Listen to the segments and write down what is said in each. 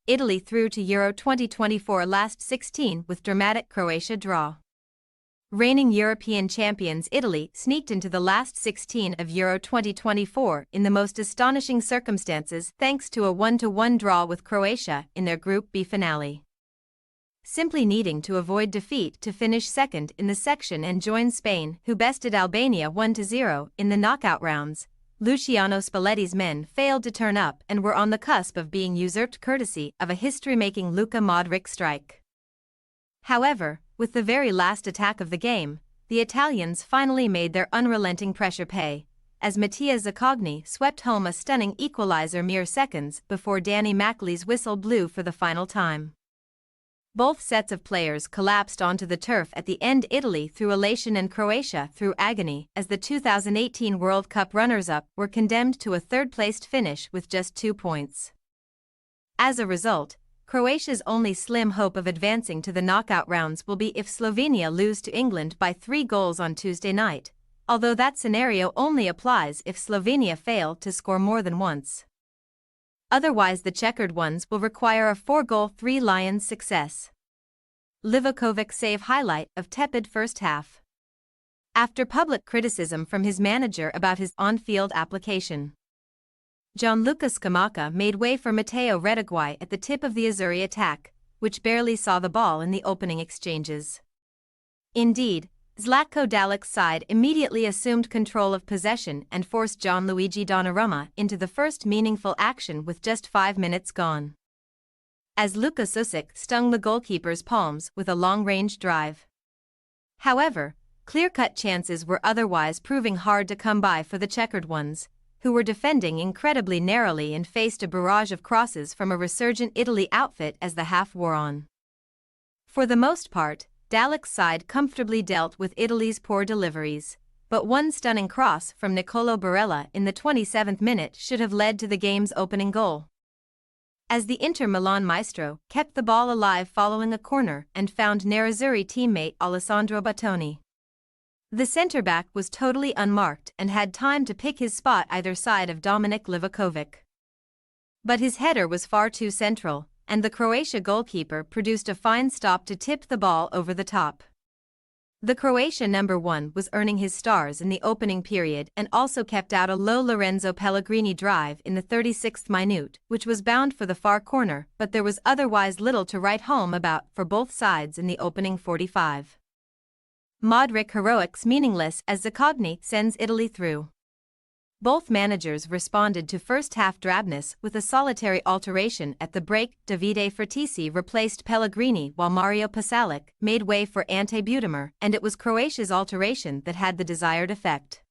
Italy through to Euro 2024 last 16 with dramatic Croatia draw. Reigning European champions Italy sneaked into the last 16 of Euro 2024 in the most astonishing circumstances thanks to a 1-1 draw with Croatia in their Group B finale. Simply needing to avoid defeat to finish second in the section and join Spain, who bested Albania 1-0 in the knockout rounds, Luciano Spalletti's men failed to turn up and were on the cusp of being usurped courtesy of a history-making Luka Modric strike. However, with the very last attack of the game, the Italians finally made their unrelenting pressure pay, as Mattia Zaccagni swept home a stunning equalizer mere seconds before Danny Mackley's whistle blew for the final time. Both sets of players collapsed onto the turf at the end, Italy through elation and Croatia through agony, as the 2018 World Cup runners-up were condemned to a third-placed finish with just 2 points. As a result, Croatia's only slim hope of advancing to the knockout rounds will be if Slovenia lose to England by 3 goals on Tuesday night, although that scenario only applies if Slovenia fail to score more than once. Otherwise, the checkered ones will require a 4-goal 3 Lions success. Livakovic save highlight of tepid first half. After public criticism from his manager about his on-field application, Gianluca Scamacca made way for Matteo Retegui at the tip of the Azzurri attack, which barely saw the ball in the opening exchanges. Indeed, Zlatko Dalic's side immediately assumed control of possession and forced Gianluigi Donnarumma into the first meaningful action with just 5 minutes gone, as Luka Susic stung the goalkeeper's palms with a long-range drive. However, clear-cut chances were otherwise proving hard to come by for the checkered ones, who were defending incredibly narrowly and faced a barrage of crosses from a resurgent Italy outfit as the half wore on. For the most part, Dalic's side comfortably dealt with Italy's poor deliveries, but one stunning cross from Nicolo Barella in the 27th minute should have led to the game's opening goal, as the Inter Milan maestro kept the ball alive following a corner and found Nerazzurri teammate Alessandro Battoni. The centre-back was totally unmarked and had time to pick his spot either side of Dominik Livakovic. But his header was far too central, and the Croatia goalkeeper produced a fine stop to tip the ball over the top. The Croatia number 1 was earning his stars in the opening period and also kept out a low Lorenzo Pellegrini drive in the 36th minute, which was bound for the far corner, but there was otherwise little to write home about for both sides in the opening 45. Modric heroics meaningless as Zaccagni sends Italy through. Both managers responded to first-half drabness with a solitary alteration at the break. Davide Fertisi replaced Pellegrini while Mario Pasalic made way for Ante Butimir, and it was Croatia's alteration that had the desired effect.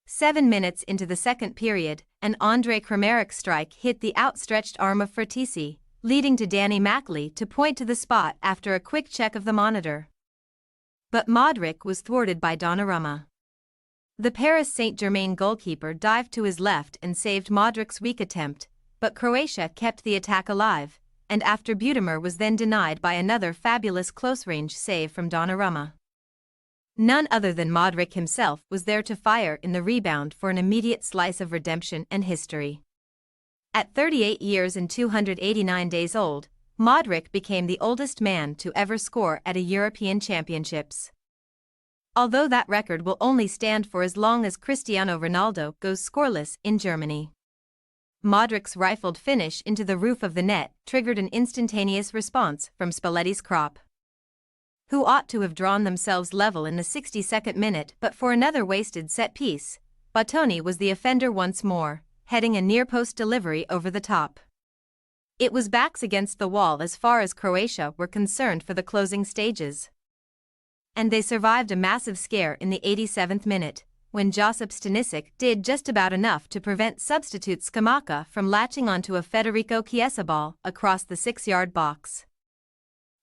7 minutes into the second period, an Andre Kramaric strike hit the outstretched arm of Fertisi, leading to Danny Mackley to point to the spot after a quick check of the monitor. But Modric was thwarted by Donnarumma. The Paris Saint-Germain goalkeeper dived to his left and saved Modric's weak attempt, but Croatia kept the attack alive, and after Butimir was then denied by another fabulous close-range save from Donnarumma. None other than Modric himself was there to fire in the rebound for an immediate slice of redemption and history. At 38 years and 289 days old, Modric became the oldest man to ever score at a European Championships. Although that record will only stand for as long as Cristiano Ronaldo goes scoreless in Germany. Modric's rifled finish into the roof of the net triggered an instantaneous response from Spalletti's crop, who ought to have drawn themselves level in the 62nd minute but for another wasted set-piece. Battoni was the offender once more, heading a near-post delivery over the top. It was backs against the wall as far as Croatia were concerned for the closing stages, and they survived a massive scare in the 87th minute, when Josip Stanisic did just about enough to prevent substitute Scamacca from latching onto a Federico Chiesa ball across the 6-yard box.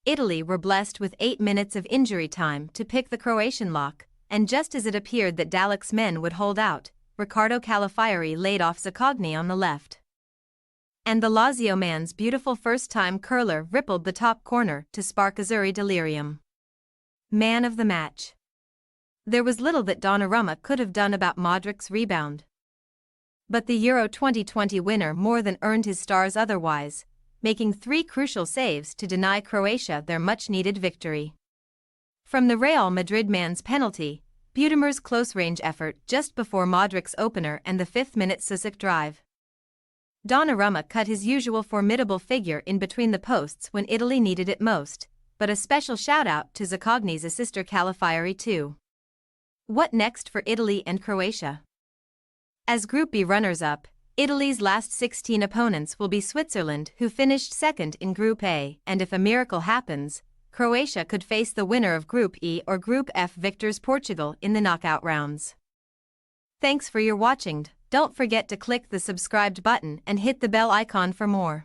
Italy were blessed with 8 minutes of injury time to pick the Croatian lock, and just as it appeared that Dalic's men would hold out, Riccardo Calafiori laid off Zaccagni on the left, and the Lazio man's beautiful first-time curler rippled the top corner to spark Azzurri delirium. Man of the match. There was little that Donnarumma could have done about Modric's rebound, but the Euro 2020 winner more than earned his stars otherwise, making 3 crucial saves to deny Croatia their much-needed victory. From the Real Madrid man's penalty, Budemir's close-range effort just before Modric's opener and the 5th-minute Susic drive. Donnarumma cut his usual formidable figure in between the posts when Italy needed it most, but a special shout-out to Zaccagni's assister Calafiori too. What next for Italy and Croatia? As Group B runners-up, Italy's last 16 opponents will be Switzerland, who finished second in Group A, and if a miracle happens, Croatia could face the winner of Group E or Group F victors Portugal in the knockout rounds. Thanks for your watching. Don't forget to click the subscribed button and hit the bell icon for more.